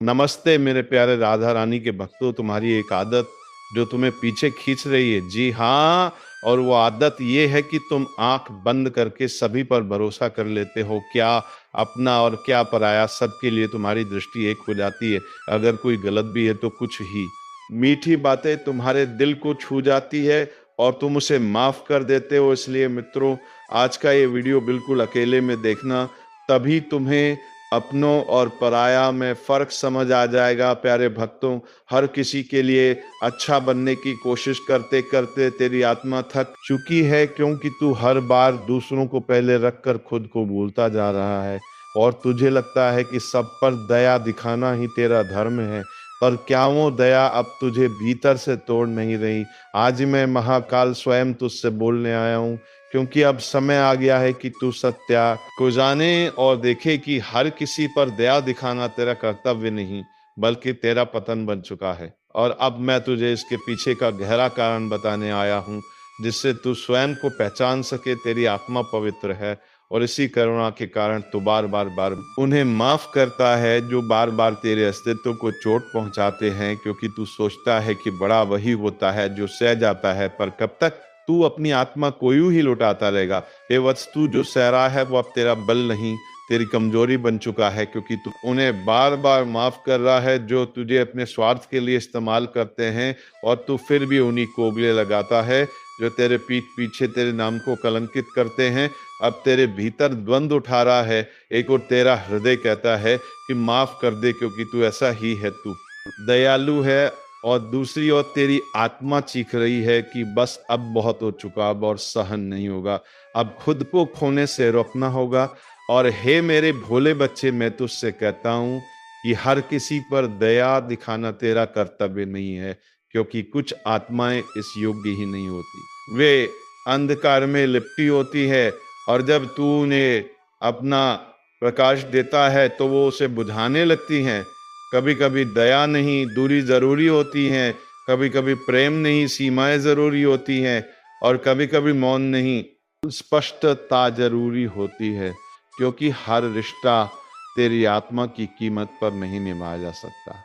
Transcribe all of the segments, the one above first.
नमस्ते मेरे प्यारे राधा रानी के भक्तों, तुम्हारी एक आदत जो तुम्हें पीछे खींच रही है। जी हाँ, और वो आदत ये है कि तुम आंख बंद करके सभी पर भरोसा कर लेते हो। क्या अपना और क्या पराया, सबके लिए तुम्हारी दृष्टि एक हो जाती है। अगर कोई गलत भी है तो कुछ ही मीठी बातें तुम्हारे दिल को छू जाती है और तुम उसे माफ कर देते हो। इसलिए मित्रों, आज का ये वीडियो बिल्कुल अकेले में देखना, तभी तुम्हें अपनों और पराया में फर्क समझ आ जाएगा। प्यारे भक्तों, हर किसी के लिए अच्छा बनने की कोशिश करते करते तेरी आत्मा थक चुकी है, क्योंकि तू हर बार दूसरों को पहले रखकर खुद को भूलता जा रहा है और तुझे लगता है कि सब पर दया दिखाना ही तेरा धर्म है। पर क्या वो दया अब तुझे भीतर से तोड़ नहीं रही? आज मैं महाकाल स्वयं तुझसे बोलने आया हूँ, क्योंकि अब समय आ गया है कि तू सत्या को जाने और देखे कि हर किसी पर दया दिखाना तेरा कर्तव्य नहीं बल्कि तेरा पतन बन चुका है। और अब मैं तुझे इसके पीछे का गहरा कारण बताने आया हूँ, जिससे तू स्वयं को पहचान सके। तेरी आत्मा पवित्र है और इसी करुणा के कारण तू बार बार बार उन्हें माफ करता है जो बार बार तेरे अस्तित्व को चोट पहुंचाते हैं, क्योंकि तू सोचता है कि बड़ा वही होता है जो सह जाता है। पर कब तक तू अपनी आत्मा को यूं ही लुटाता रहेगा? ये वस्तु जो सह रहा है वो अब तेरा बल नहीं, तेरी कमजोरी बन चुका है, क्योंकि तू उन्हें बार बार माफ कर रहा है जो तुझे अपने स्वार्थ के लिए इस्तेमाल करते हैं। और तू फिर भी उन्हीं को उंगली लगाता है जो तेरे पीठ पीछे तेरे नाम को कलंकित करते हैं। अब तेरे भीतर द्वंद्व उठा रहा है। एक और तेरा हृदय कहता है कि माफ कर दे, क्योंकि तू ऐसा ही है, तू दयालु है। और दूसरी ओर तेरी आत्मा चीख रही है कि बस अब बहुत हो चुका, अब और सहन नहीं होगा, अब खुद को खोने से रोकना होगा। और हे मेरे भोले बच्चे, मैं तुझसे कहता हूं कि हर किसी पर दया दिखाना तेरा कर्तव्य नहीं है, क्योंकि कुछ आत्माएं इस योग्य ही नहीं होती। वे अंधकार में लिपटी होती है और जब तू उन्हें अपना प्रकाश देता है तो वो उसे बुझाने लगती हैं। कभी कभी दया नहीं, दूरी जरूरी होती है। कभी कभी प्रेम नहीं, सीमाएं जरूरी होती हैं। और कभी कभी मौन नहीं, स्पष्टता जरूरी होती है, क्योंकि हर रिश्ता तेरी आत्मा की कीमत पर नहीं निभाया जा सकता।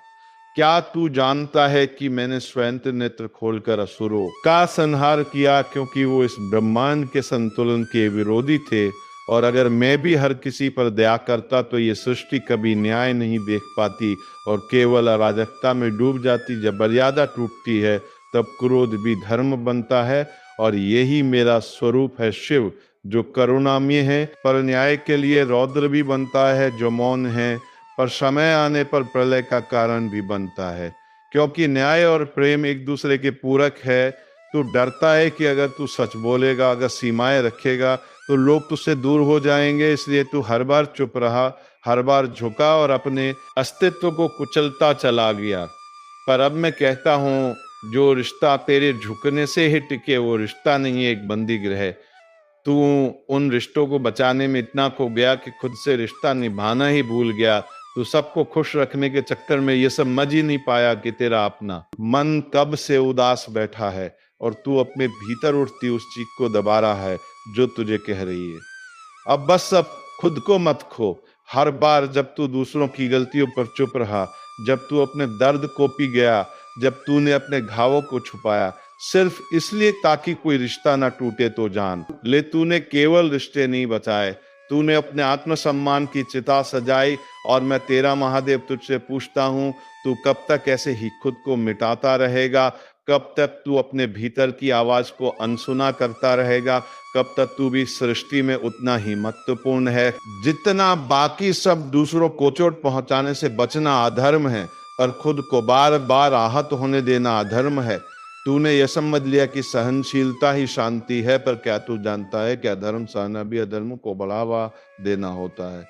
क्या तू जानता है कि मैंने स्वयं नेत्र खोलकर असुरों का संहार किया, क्योंकि वो इस ब्रह्मांड के संतुलन के विरोधी थे। और अगर मैं भी हर किसी पर दया करता तो ये सृष्टि कभी न्याय नहीं देख पाती और केवल अराजकता में डूब जाती। जब मर्यादा टूटती है तब क्रोध भी धर्म बनता है। और यही मेरा स्वरूप है शिव, जो करुणामय है पर न्याय के लिए रौद्र भी बनता है, जो मौन है पर समय आने पर प्रलय का कारण भी बनता है। क्योंकि न्याय और प्रेम एक दूसरे के पूरक है। तू डरता है कि अगर तू सच बोलेगा, अगर सीमाएं रखेगा तो लोग तुझसे दूर हो जाएंगे, इसलिए तू हर बार चुप रहा, हर बार झुका और अपने अस्तित्व को कुचलता चला गया। पर अब मैं कहता हूँ, जो रिश्ता तेरे झुकने से ही टिके वो रिश्ता नहीं, एक बंदी गृह। तू उन रिश्तों को बचाने में इतना खो गया कि खुद से रिश्ता निभाना ही भूल गया। तू सबको खुश रखने के चक्कर में ये सब समझ ही नहीं पाया कि तेरा अपना मन कब से उदास बैठा है और तू अपने भीतर उठती उस चीख को दबा रहा है जो तुझे कह रही है, अब बस अब खुद को मत खो। हर बार जब तू दूसरों की गलतियों पर चुप रहा, जब तू अपने दर्द को पी गया, जब तूने अपने घावों को छुपाया सिर्फ इसलिए ताकि कोई रिश्ता ना टूटे, तो जान ले तूने केवल रिश्ते नहीं बचाए, तूने अपने आत्मसम्मान की चिता सजाई। और मैं तेरा महादेव तुझसे पूछता हूँ, तू कब तक ऐसे ही खुद को मिटाता रहेगा? कब तक तू अपने भीतर की आवाज को अनसुना करता रहेगा? कब तक तू भी सृष्टि में उतना ही महत्वपूर्ण है जितना बाकी सब? दूसरों को चोट पहुंचाने से बचना अधर्म है, और खुद को बार बार आहत होने देना अधर्म है। तूने यह समझ लिया कि सहनशीलता ही शांति है, पर क्या तू जानता है कि अधर्म सहना भी अधर्म को बढ़ावा देना होता है?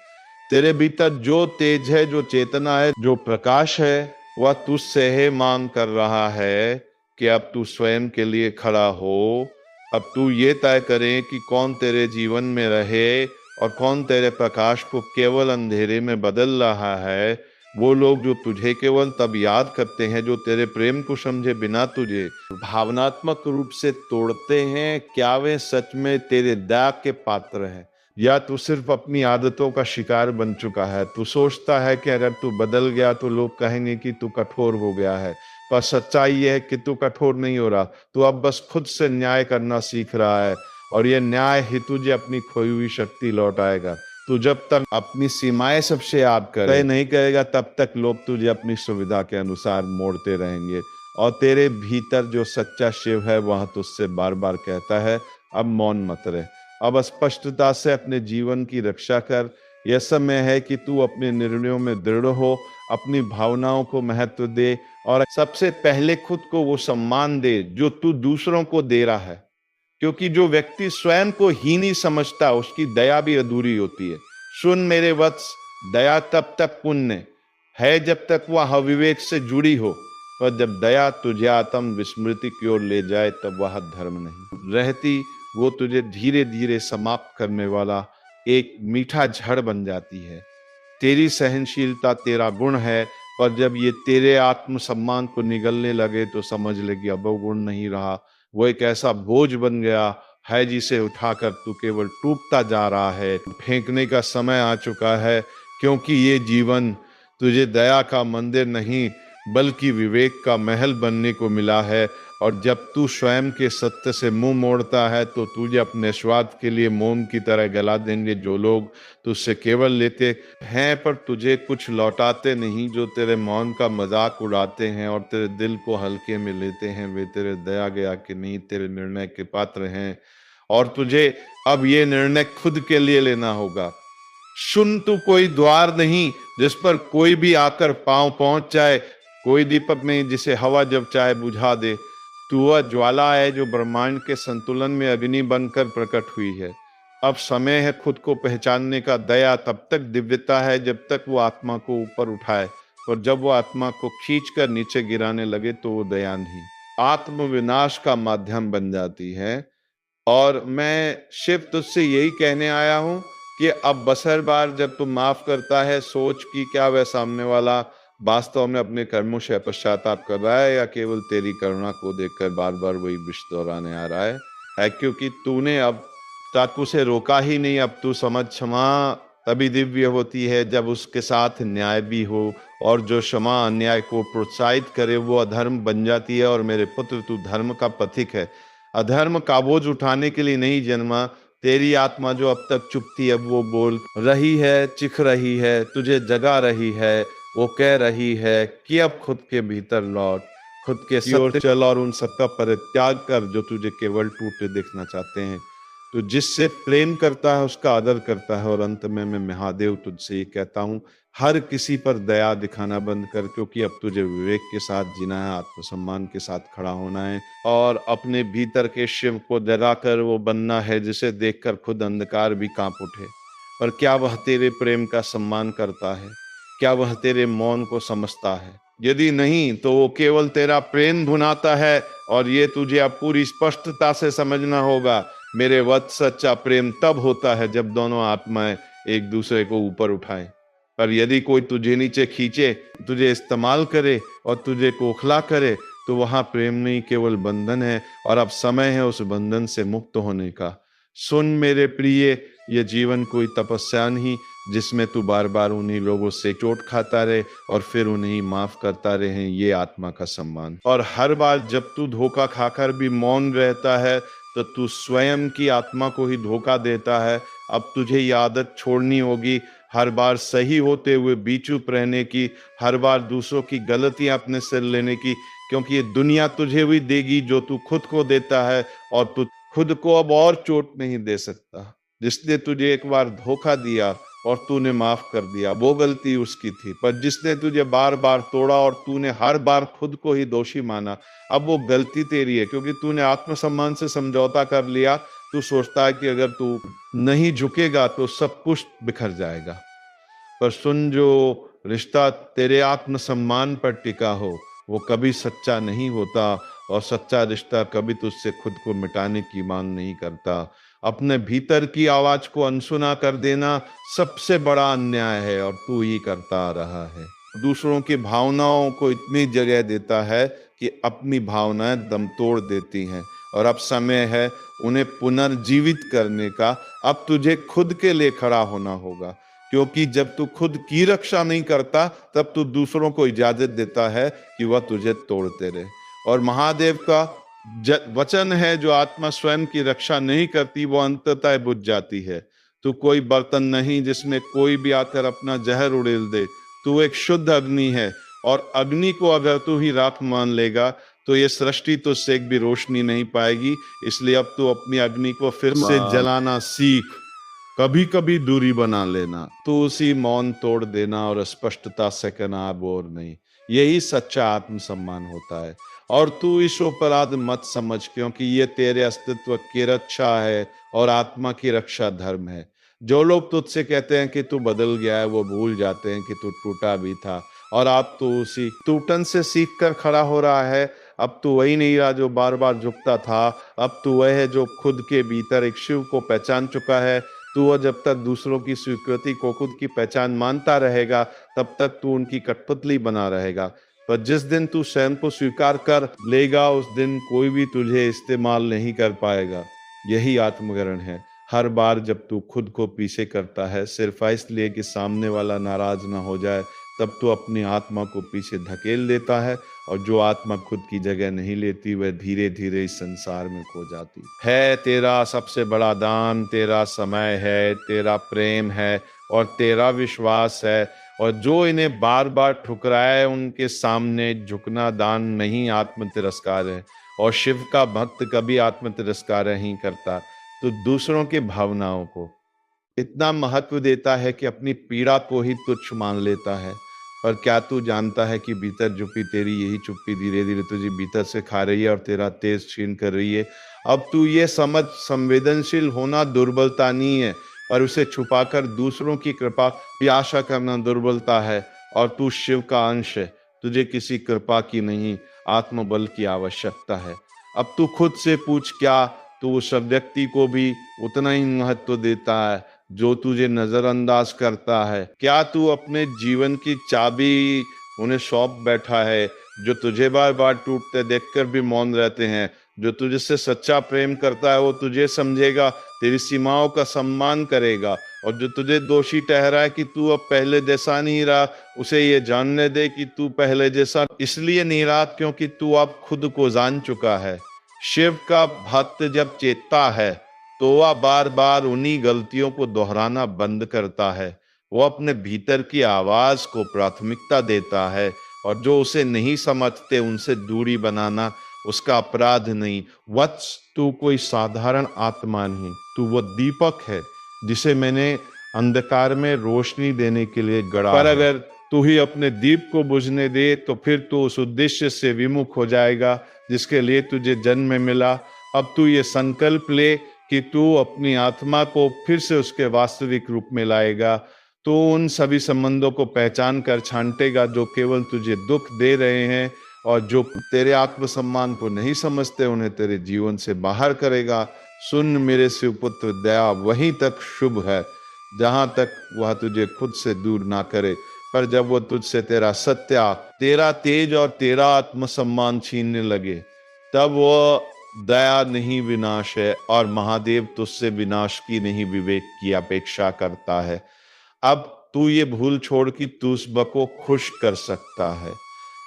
तेरे भीतर जो तेज है, जो चेतना है, जो प्रकाश है, वह तुझसे है मांग कर रहा है कि अब तू स्वयं के लिए खड़ा हो। अब तू ये तय करे कि कौन तेरे जीवन में रहे और कौन तेरे प्रकाश को केवल अंधेरे में बदल रहा है। वो लोग जो तुझे केवल तब याद करते हैं जो तेरे प्रेम को समझे बिना तुझे भावनात्मक रूप से तोड़ते हैं, क्या वे सच में तेरे दया के पात्र हैं? या तू सिर्फ अपनी आदतों का शिकार बन चुका है? तू सोचता है कि अगर तू बदल गया तो लोग कहेंगे कि तू कठोर हो गया है, पर सच्चाई ये है कि तू कठोर नहीं हो रहा। तू अब बस खुद से न्याय करना सीख रहा है, और ये न्याय ही तुझे अपनी खोई हुई शक्ति लौटाएगा। तू जब तक अपनी सीमाएं सबसे याद तय नहीं करेगा, तब तक लोग तुझे अपनी सुविधा के अनुसार मोड़ते रहेंगे। और तेरे भीतर जो सच्चा शिव है वह तुझसे बार बार कहता है, अब मौन मत रहे, अब स्पष्टता से अपने जीवन की रक्षा कर। यह समय है कि तू अपने निर्णयों में दृढ़ हो, अपनी भावनाओं को महत्व दे, और सबसे पहले खुद को वो सम्मान दे जो तू दूसरों को दे रहा है। क्योंकि जो व्यक्ति स्वयं को हीन ही समझता है, उसकी दया भी अधूरी होती है। सुन मेरे वत्स, दया तब तक पुण्य है जब तक वह अविवेक से जुड़ी हो, पर जब दया तुझे आत्म विस्मृति की ओर ले जाए तब वह धर्म नहीं रहती, वो तुझे धीरे धीरे समाप्त करने वाला एक मीठा झड़ बन जाती है। तेरी सहनशीलता तेरा गुण है, पर जब ये तेरे आत्मसम्मान को निगलने लगे तो समझ ले कि अब वो गुण नहीं रहा, वो एक ऐसा बोझ बन गया है जिसे उठाकर तू केवल टूटता जा रहा है। फेंकने का समय आ चुका है, क्योंकि ये जीवन तुझे दया का मंदिर नहीं बल्कि विवेक का महल बनने को मिला है। और जब तू स्वयं के सत्य से मुंह मोड़ता है तो तुझे अपने स्वार्थ के लिए मोम की तरह गला देंगे जो लोग तुझसे केवल लेते हैं पर तुझे कुछ लौटाते नहीं, जो तेरे मौन का मजाक उड़ाते हैं और तेरे दिल को हल्के में लेते हैं, वे तेरे दया गया कि नहीं तेरे निर्णय के पात्र हैं। और तुझे अब ये निर्णय खुद के लिए लेना होगा। सुन, तू कोई द्वार नहीं जिस पर कोई भी आकर पांव पहुंच जाए, कोई दीपक नहीं जिसे हवा जब चाहे बुझा दे। तू वह ज्वाला है जो ब्रह्मांड के संतुलन में अग्नि बनकर प्रकट हुई है। अब समय है खुद को पहचानने का। दया तब तक दिव्यता है जब तक वो आत्मा को ऊपर उठाए, और जब वो आत्मा को खींचकर नीचे गिराने लगे तो वो दया नहीं, आत्म विनाश का माध्यम बन जाती है। और मैं शिव तुझसे यही कहने आया हूं कि अब बसर बार जब तू माफ करता है, सोच कि क्या वह सामने वाला वास्तव में अपने कर्मों से पश्चाताप कर रहा है या केवल तेरी करुणा को देखकर बार बार वही विष दोहराने आ रहा है। क्योंकि तूने अब तक उसे रोका ही नहीं। अब तू समझ, क्षमा तभी दिव्य होती है जब उसके साथ न्याय भी हो, और जो क्षमा अन्याय को प्रोत्साहित करे वो अधर्म बन जाती है। और मेरे पुत्र, तू धर्म का पथिक है, अधर्म का बोझ उठाने के लिए नहीं जन्मा। तेरी आत्मा जो अब तक चुप थी अब वो बोल रही है, चिख रही है, तुझे जगा रही है। वो कह रही है कि अब खुद के भीतर लौट, खुद के सत्य चल और उन सबका परित्याग कर जो तुझे केवल टूटे देखना चाहते हैं। तो जिससे प्रेम करता है उसका आदर करता है। और अंत में मैं महादेव तुझसे ये कहता हूँ, हर किसी पर दया दिखाना बंद कर, क्योंकि अब तुझे विवेक के साथ जीना है, आत्मसम्मान के साथ खड़ा होना है, और अपने भीतर के शिव को जगाकर वो बनना है जिसे देखकर खुद अंधकार भी कांप उठे। पर क्या वह तेरे प्रेम का सम्मान करता है? क्या वह तेरे मौन को समझता है? यदि नहीं तो वो केवल तेरा प्रेम भुनाता है, और ये तुझे अब पूरी स्पष्टता से समझना होगा। मेरे वत्स, सच्चा प्रेम तब होता है जब दोनों आत्माएं एक दूसरे को ऊपर उठाएं। पर यदि कोई तुझे नीचे खींचे, तुझे इस्तेमाल करे और तुझे खोखला करे, तो वहां प्रेम नहीं केवल बंधन है, और अब समय है उस बंधन से मुक्त होने का। सुन मेरे प्रिय, ये जीवन कोई तपस्या नहीं जिसमें तू बार बार उन्हीं लोगों से चोट खाता रहे और फिर उन्हें माफ करता रहे, ये आत्मा का सम्मान। और हर बार जब तू धोखा खाकर भी मौन रहता है तो तू स्वयं की आत्मा को ही धोखा देता है। अब तुझे ये आदत छोड़नी होगी, हर बार सही होते हुए भी चुप रहने की, हर बार दूसरों की गलतियां अपने सिर लेने की, क्योंकि ये दुनिया तुझे भी देगी जो तू खुद को देता है, और तू खुद को अब और चोट नहीं दे सकता। जिसने तुझे एक बार धोखा दिया और तूने माफ कर दिया, वो गलती उसकी थी, पर जिसने तुझे बार बार तोड़ा और तूने हर बार खुद को ही दोषी माना, अब वो गलती तेरी है, क्योंकि तूने आत्मसम्मान से समझौता कर लिया। तू सोचता है कि अगर तू नहीं झुकेगा तो सब कुछ बिखर जाएगा। पर सुन, जो रिश्ता तेरे आत्मसम्मान पर टिका हो वो कभी सच्चा नहीं होता, और सच्चा रिश्ता कभी तुझसे खुद को मिटाने की मांग नहीं करता। अपने भीतर की आवाज को अनसुना कर देना सबसे बड़ा अन्याय है, और तू ही करता आ रहा है। दूसरों की भावनाओं को इतनी जगह देता है कि अपनी भावनाएं दम तोड़ देती हैं। और अब समय है उन्हें पुनर्जीवित करने का। अब तुझे खुद के लिए खड़ा होना होगा, क्योंकि जब तू खुद की रक्षा नहीं करता तब तू दूसरों को इजाजत देता है कि वह तुझे तोड़ते रहे। और महादेव का वचन है, जो आत्मा स्वयं की रक्षा नहीं करती वो अंततः बुझ जाती है। तू कोई बर्तन नहीं जिसमें कोई भी आकर अपना जहर उड़ेल दे। तू एक शुद्ध अग्नि है, और अग्नि को अगर तू ही राख मान लेगा तो ये सृष्टि तुझसे एक भी रोशनी नहीं पाएगी। इसलिए अब तू अपनी अग्नि को फिर से जलाना सीख। कभी कभी दूरी बना लेना, तो उसी मौन तोड़ देना और स्पष्टता से कहना अब और नहीं। यही सच्चा आत्मसम्मान होता है। और तू इस अपराध मत समझ, क्योंकि ये तेरे अस्तित्व की रक्षा है और आत्मा की रक्षा धर्म है। जो लोग तुझसे कहते हैं कि तू बदल गया है, वो भूल जाते हैं कि तू टूटा भी था, और अब तू उसी टूटन से सीख कर खड़ा हो रहा है। अब तू वही नहीं रहा जो बार बार झुकता था। अब तू वह है जो खुद के भीतर एक शिव को पहचान चुका है। तू वह जब तक दूसरों की स्वीकृति को खुद की पहचान मानता रहेगा, तब तक तू उनकी कठपुतली बना रहेगा। पर जिस दिन तू स्वयं को स्वीकार कर लेगा, उस दिन कोई भी तुझे इस्तेमाल नहीं कर पाएगा। यही आत्मग्रहण है। हर बार जब तू खुद को पीछे करता है सिर्फ इसलिए कि सामने वाला नाराज ना हो जाए, तब तू अपनी आत्मा को पीछे धकेल देता है। और जो आत्मा खुद की जगह नहीं लेती, वह धीरे धीरे इस संसार में खो जाती है। तेरा सबसे बड़ा दान तेरा समय है, तेरा प्रेम है और तेरा विश्वास है। और जो इन्हें बार बार ठुकराए, उनके सामने झुकना दान नहीं, आत्म तिरस्कार है। और शिव का भक्त कभी आत्म तिरस्कार नहीं करता, तो दूसरों की भावनाओं को इतना महत्व देता है कि अपनी पीड़ा को ही तुच्छ मान लेता है। पर क्या तू जानता है कि भीतर छुपी तेरी यही चुप्पी धीरे धीरे तुझे भीतर से खा रही है और तेरा तेज छीन कर रही है। अब तू ये समझ, संवेदनशील होना दुर्बलता नहीं है, पर उसे छुपाकर दूसरों की कृपा की आशा करना दुर्बलता है। और तू शिव का अंश है, तुझे किसी कृपा की नहीं, आत्मबल की आवश्यकता है। अब तू खुद से पूछ, क्या तू उस व्यक्ति को भी उतना ही महत्व देता है जो तुझे नजरअंदाज करता है? क्या तू अपने जीवन की चाबी उन्हें सौंप बैठा है, जो तुझे बार बार टूटते देखकर भी मौन रहते हैं? जो तुझसे सच्चा प्रेम करता है वो तुझे समझेगा, तेरी सीमाओं का सम्मान करेगा। और जो तुझे दोषी ठहराए कि तू अब पहले जैसा नहीं रहा, उसे ये जानने दे कि तू पहले जैसा इसलिए नहीं रहा क्योंकि तू अब खुद को जान चुका है। शिव का भक्त जब चेतता है तो वह बार बार उन्हीं गलतियों को दोहराना बंद करता है। वो अपने भीतर की आवाज को प्राथमिकता देता है, और जो उसे नहीं समझते उनसे दूरी बनाना उसका अपराध नहीं। वत्स, तू कोई साधारण आत्मा नहीं, तू वो दीपक है जिसे मैंने अंधकार में रोशनी देने के लिए गढ़ा पर अगर तू ही अपने दीप को बुझने दे तो फिर तू उस उद्देश्य से विमुख हो जाएगा जिसके लिए तुझे जन्म मिला। अब तू ये संकल्प ले कि तू अपनी आत्मा को फिर से उसके वास्तविक रूप में लाएगा। तो उन सभी संबंधों को पहचान कर छांटेगा जो केवल तुझे दुख दे रहे हैं, और जो तेरे आत्मसम्मान को नहीं समझते उन्हें तेरे जीवन से बाहर करेगा। सुन मेरे शिवपुत्र, दया वहीं तक शुभ है जहां तक वह तुझे खुद से दूर ना करे। पर जब वो तुझसे तेरा सत्य, तेरा तेज और तेरा आत्मसम्मान छीनने लगे, तब वो दया नहीं विनाश है, और महादेव तुझसे विनाश की नहीं विवेक की अपेक्षा करता है। अब तू ये भूल छोड़ कि तू उस को खुश कर सकता है,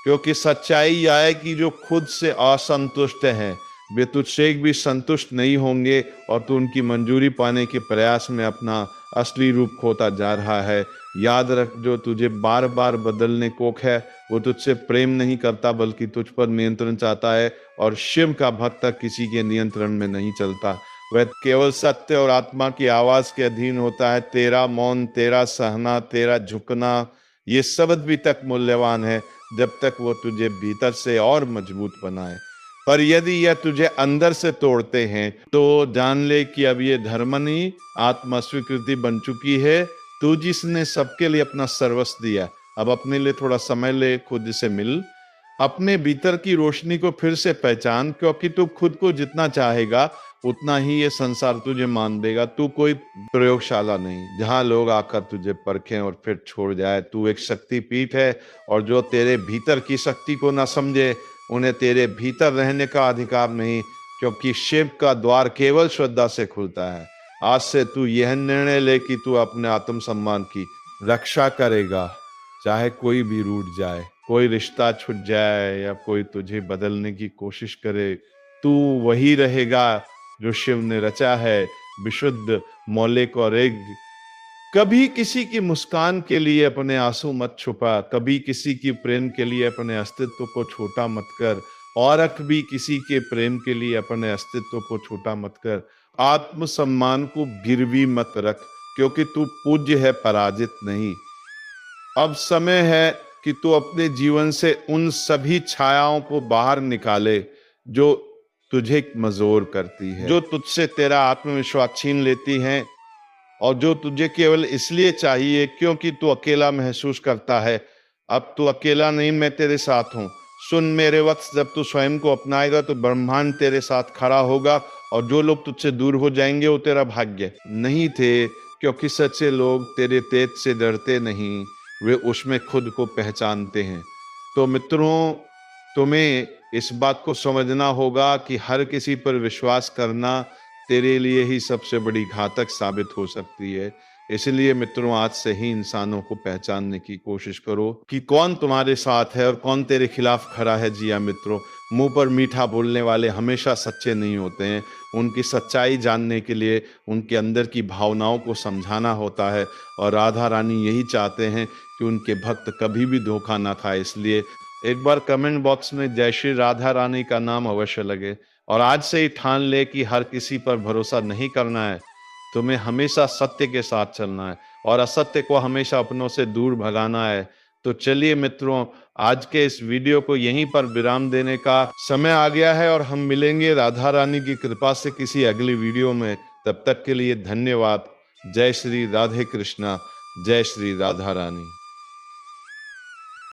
क्योंकि सच्चाई यह है कि जो खुद से असंतुष्ट हैं वे तुझसे एक भी संतुष्ट नहीं होंगे, और तू उनकी मंजूरी पाने के प्रयास में अपना असली रूप खोता जा रहा है। याद रख, जो तुझे बार बार बदलने को है वो तुझसे प्रेम नहीं करता बल्कि तुझ पर नियंत्रण चाहता है। और शिव का भक्त किसी के नियंत्रण में नहीं चलता, वह केवल सत्य और आत्मा की आवाज के अधीन होता है। तेरा मौन, तेरा सहना, तेरा झुकना, ये शब्द भी तक मूल्यवान है जब तक वो तुझे भीतर से और मजबूत बनाए। पर यदि यह तुझे अंदर से तोड़ते हैं तो जान ले कि अब ये धर्म नहीं, आत्मा स्वीकृति बन चुकी है। तू जिसने सबके लिए अपना सर्वस्व दिया, अब अपने लिए थोड़ा समय ले, खुद से मिल, अपने भीतर की रोशनी को फिर से पहचान, क्योंकि तू खुद को जितना चाहेगा उतना ही ये संसार तुझे मान देगा। तू कोई प्रयोगशाला नहीं जहां लोग आकर तुझे परखें और फिर छोड़ जाए। तू एक शक्तिपीठ है, और जो तेरे भीतर की शक्ति को ना समझे उन्हें तेरे भीतर रहने का अधिकार नहीं। क्योंकि शिव का द्वार केवल श्रद्धा से खुलता है। आज से तू यह निर्णय ले कि तू अपने आत्मसम्मान की रक्षा करेगा, चाहे कोई भी रूठ जाए, कोई रिश्ता छूट जाए या कोई तुझे बदलने की कोशिश करे, तू वही रहेगा जो शिव ने रचा है, विशुद्ध, मौलिक और एक। कभी किसी की मुस्कान के लिए अपने आंसू मत छुपा, कभी किसी की प्रेम के लिए अपने अस्तित्व को छोटा मत कर, और कभी किसी के प्रेम के लिए अपने अस्तित्व को छोटा मत कर। आत्मसम्मान को गिरवी मत रख, क्योंकि तू पूज्य है, पराजित नहीं। अब समय है कि तू अपने जीवन से उन सभी छायाओं को बाहर निकाले जो तुझे मजबूर करती है, जो तुझसे तेरा आत्मविश्वास छीन लेती हैं, और जो तुझे केवल इसलिए चाहिए क्योंकि तू अकेला महसूस करता है। अब तू अकेला नहीं, मैं तेरे साथ हूँ। सुन मेरे वक्त, जब तू स्वयं को अपनाएगा तो ब्रह्मांड तेरे साथ खड़ा होगा, और जो लोग तुझसे दूर हो जाएंगे वो तेरा भाग्य नहीं थे, क्योंकि सच्चे लोग तेरे तेज से डरते नहीं, वे उसमें खुद को पहचानते हैं। तो मित्रों, तुम्हें इस बात को समझना होगा कि हर किसी पर विश्वास करना तेरे लिए ही सबसे बड़ी घातक साबित हो सकती है। इसलिए मित्रों, आज से ही इंसानों को पहचानने की कोशिश करो कि कौन तुम्हारे साथ है और कौन तेरे खिलाफ खड़ा है। जी हाँ मित्रों, मुंह पर मीठा बोलने वाले हमेशा सच्चे नहीं होते हैं। उनकी सच्चाई जानने के लिए उनके अंदर की भावनाओं को समझाना होता है, और राधा रानी यही चाहते हैं कि उनके भक्त कभी भी धोखा ना खाए। इसलिए एक बार कमेंट बॉक्स में जय श्री राधा रानी का नाम अवश्य लगे, और आज से ही ठान ले कि हर किसी पर भरोसा नहीं करना है। तुम्हें हमेशा सत्य के साथ चलना है, और असत्य को हमेशा अपनों से दूर भगाना है। तो चलिए मित्रों, आज के इस वीडियो को यहीं पर विराम देने का समय आ गया है, और हम मिलेंगे राधा रानी की कृपा से किसी अगली वीडियो में। तब तक के लिए धन्यवाद। जय श्री राधे कृष्णा, जय श्री राधा रानी।